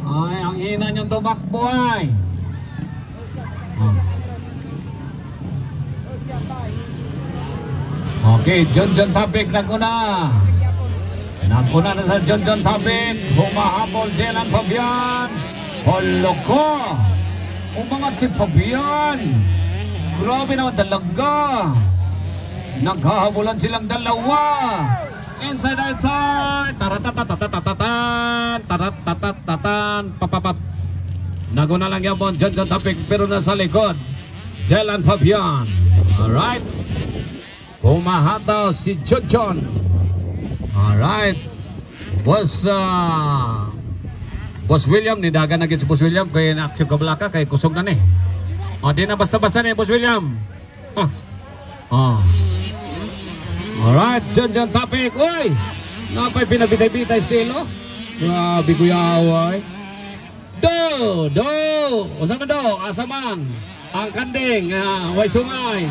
Ay, ang hina niyong tumakbo ay. Okay, John Tapik naguna. Naguna na sa John Tapik. Humahabol Dylan Fabian. Holoko. Umangat si Fabian. Grabe naman talaga. Naghahabulan silang dalawa. Inside outside. Taratatatatan. Taratatatatan. Papapap. Naguna lang yapon John Tapik pero nasa likod Dylan Fabian. Alright. Humahataw si John. Alright. Boss William, nidagan na si Boss William kay naaksyon ka balaka kay kusog na ni. O di na basta-basta ni Boss William. Alright, John Tapik. Uy, napay pinabitay-bitay estilo. Grabe kuya away. Do. Usama do, asaman. Ang kanding, way sungay.